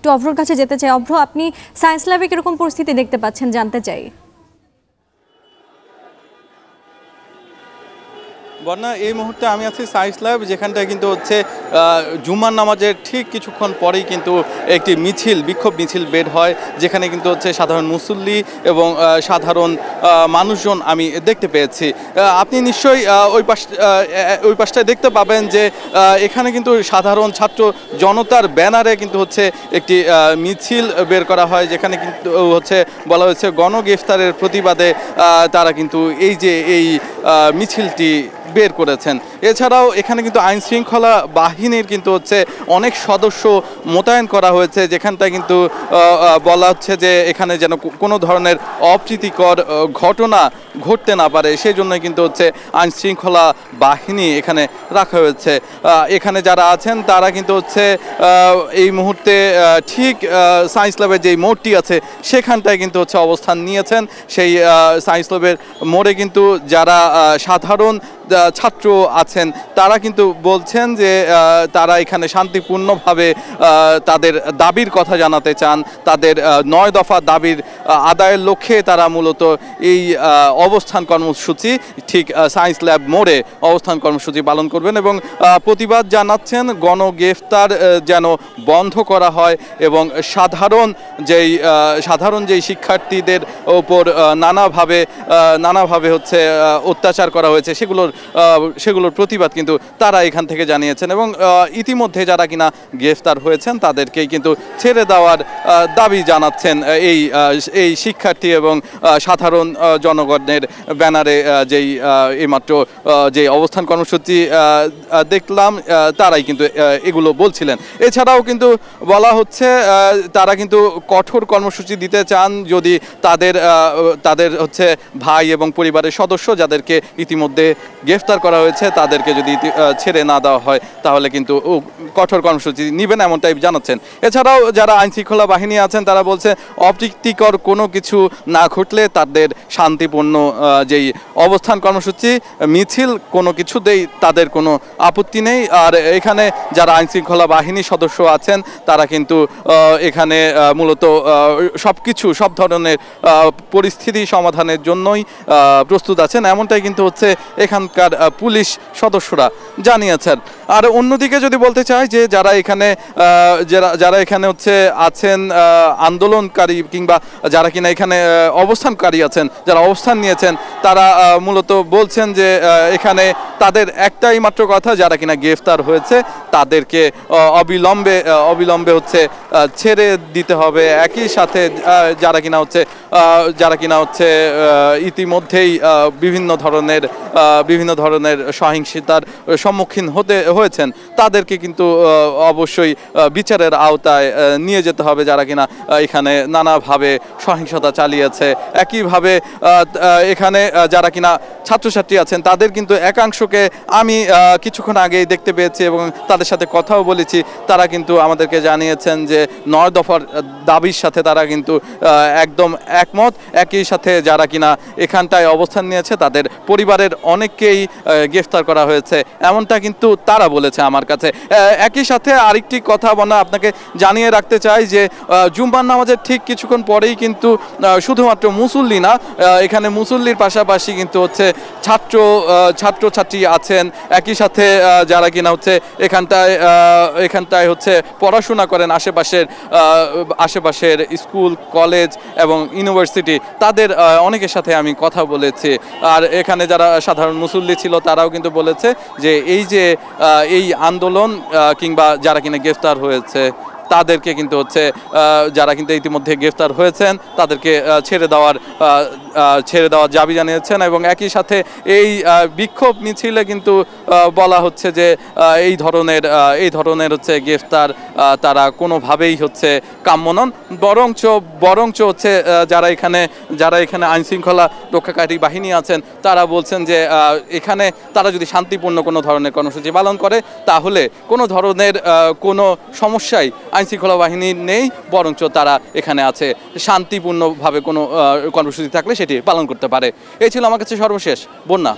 একটু অভ্রর কাছে যেতে চাই। অভ্র, আপনি সায়েন্স ল্যাবে কিরকম পরিস্থিতি দেখতে পাচ্ছেন জানতে চাই। বন্যা, এই মুহূর্তে আমি আছি সায়েন্স ল্যাব, যেখানটায় কিন্তু হচ্ছে জুমার নামাজের ঠিক কিছুক্ষণ পরেই কিন্তু একটি বিক্ষোভ মিছিল বের হয়, যেখানে কিন্তু হচ্ছে সাধারণ মুসল্লি এবং সাধারণ মানুষজন আমি দেখতে পেয়েছি। আপনি নিশ্চয়ই ওই পাশটায় দেখতে পাবেন যে এখানে কিন্তু সাধারণ ছাত্র জনতার ব্যানারে কিন্তু হচ্ছে একটি মিছিল বের করা হয়, যেখানে কিন্তু হচ্ছে বলা হয়েছে গণগ্রেফতারের প্রতিবাদে তারা কিন্তু এই মিছিলটি বের করেছেন। এছাড়াও এখানে কিন্তু আইন শৃঙ্খলা বাহিনীর কিন্তু হচ্ছে অনেক সদস্য মোতায়েন করা হয়েছে, যেখানটায় কিন্তু বলা হচ্ছে যে এখানে যেন কোনো ধরনের অপ্রীতিকর ঘটনা ঘটতে না পারে, সেই জন্যই কিন্তু হচ্ছে আইন শৃঙ্খলা বাহিনী এখানে রাখা হয়েছে। এখানে যারা আছেন তারা কিন্তু হচ্ছে এই মুহূর্তে ঠিক সায়েন্স ল্যাবের যেই মোড়টি আছে সেখানটায় কিন্তু হচ্ছে অবস্থান নিয়েছেন। সেই সায়েন্স ল্যাবের মোড়ে কিন্তু যারা সাধারণ ছাত্র আছেন তারা কিন্তু বলছেন যে তারা এখানে শান্তিপূর্ণভাবে তাদের দাবির কথা জানাতে চান। তাদের 9 দফা দাবির আদায়ের লক্ষ্যে তারা মূলত এই অবস্থান কর্মসূচি ঠিক সায়েন্স ল্যাব মোড়ে অবস্থান কর্মসূচি পালন করবেন এবং প্রতিবাদ জানাচ্ছেন গণগ্রেফতার যেন বন্ধ করা হয় এবং সাধারণ যেই শিক্ষার্থীদের ওপর নানাভাবে হচ্ছে অত্যাচার করা হয়েছে সেগুলোর প্রতিবাদ কিন্তু তারা এখান থেকে জানিয়েছেন এবং ইতিমধ্যে যারা কিনা গ্রেফতার হয়েছেন তাদেরকেই কিন্তু ছেড়ে দেওয়ার দাবি জানাচ্ছেন এই শিক্ষার্থী এবং সাধারণ জনগণের ব্যানারে এইমাত্র যে অবস্থান কর্মসূচি দেখলাম তারাই কিন্তু এগুলো বলছিলেন। এছাড়াও কিন্তু বলা হচ্ছে তারা কিন্তু কঠোর কর্মসূচি দিতে চান যদি তাদের হচ্ছে ভাই এবং পরিবারের সদস্য যাদেরকে ইতিমধ্যে গ্রেফতার করা হয়েছে তাদেরকে যদি ছেড়ে না দেওয়া হয় তাহলে কিন্তু কঠোর কর্মসূচি নেবেন, এমনটাই জানাচ্ছেন। এছাড়াও যারা আইনশৃঙ্খলা বাহিনী আছেন তারা বলছে অপ্রীতিকর কোনো কিছু না ঘটলে তাদের শান্তিপূর্ণ যেই অবস্থান কর্মসূচি মিছিল কোনো কিছুতেই তাদের কোনো আপত্তি নেই। আর এখানে যারা আইনশৃঙ্খলা বাহিনী সদস্য আছেন তারা কিন্তু এখানে মূলত সব ধরনের পরিস্থিতি সমাধানের জন্যই প্রস্তুত আছেন, এমনটাই কিন্তু হচ্ছে এখানকার পুলিশ সদস্যরা জানিয়েছেন। আর অন্যদিকে যদি বলতে চাই যে যারা এখানে হচ্ছে আছেন আন্দোলনকারী কিংবা যারা কিনা এখানে অবস্থানকারী আছেন, যারা অবস্থান নিয়েছেন তারা মূলত বলছেন যে এখানে তাদের একটাই মাত্র কথা, যারা কিনা গ্রেফতার হয়েছে তাদেরকে অবিলম্বে হচ্ছে ছেড়ে দিতে হবে। একই সাথে যারা কিনা হচ্ছে ইতিমধ্যেই বিভিন্ন ধরনের সহিংসতার সম্মুখীন হয়েছেন তাদেরকে কিন্তু অবশ্যই বিচারের আওতায় নিয়ে যেতে হবে, যারা কিনা এখানে নানাভাবে সহিংসতা চালিয়েছে। একইভাবে এখানে যারা কিনা ছাত্রছাত্রী আছেন তাদের কিন্তু একাংশকে আমি কিছুক্ষণ আগেই দেখতে পেয়েছি এবং তাদের সাথে কথাও বলেছি। তারা কিন্তু আমাদেরকে জানিয়েছেন যে 9 দফার দাবির সাথে তারা কিন্তু একদম একমত। একই সাথে যারা কিনা এখানটায় অবস্থান নিয়েছে তাদের পরিবারের অনেককেই গ্রেফতার করা হয়েছে, এমনটা কিন্তু তারা বলেছে আমার কাছে। একই সাথে আরেকটি কথা আপনাকে জানিয়ে রাখতে চাই যে জুম্মার নামাজের ঠিক কিছুক্ষণ পরেই কিন্তু শুধুমাত্র মুসল্লি না, এখানে মুসল্লির পাশাপাশি কিন্তু হচ্ছে ছাত্রছাত্রী আছেন। একই সাথে যারা কিনা হচ্ছে এখানটায় হচ্ছে পড়াশোনা করেন আশেপাশের স্কুল কলেজ এবং ইউনিভার্সিটি, তাদের অনেকের সাথে আমি কথা বলেছি। আর এখানে যারা সাধারণ মুসল্লি ছিল তারাও কিন্তু বলেছে যে এই আন্দোলন কিংবা যারা কিনা গ্রেফতার হয়েছে তাদেরকে কিন্তু হচ্ছে যারা কিন্তু ইতিমধ্যে গ্রেফতার হয়েছেন তাদেরকে ছেড়ে দেওয়ার দাবি জানিয়েছেন এবং একই সাথে এই বিক্ষোভ মিছিলে কিন্তু বলা হচ্ছে যে এই ধরনের হচ্ছে গ্রেফতার তারা কোনোভাবেই হচ্ছে কাম্য নন, বরঞ্চ হচ্ছে যারা এখানে আইন শৃঙ্খলা রক্ষাকারী বাহিনী আছেন তারা বলছেন যে এখানে তারা যদি শান্তিপূর্ণ কোনো ধরনের কর্মসূচি পালন করে তাহলে কোনো ধরনের কোনো সমস্যাই আইনশৃঙ্খলা বাহিনী নেই, বরঞ্চ তারা এখানে আছে শান্তিপূর্ণভাবে কোনো কর্মসূচি থাকলে সেটি পালন করতে পারে। এই ছিল আমার কাছে সর্বশেষ। বন্যা।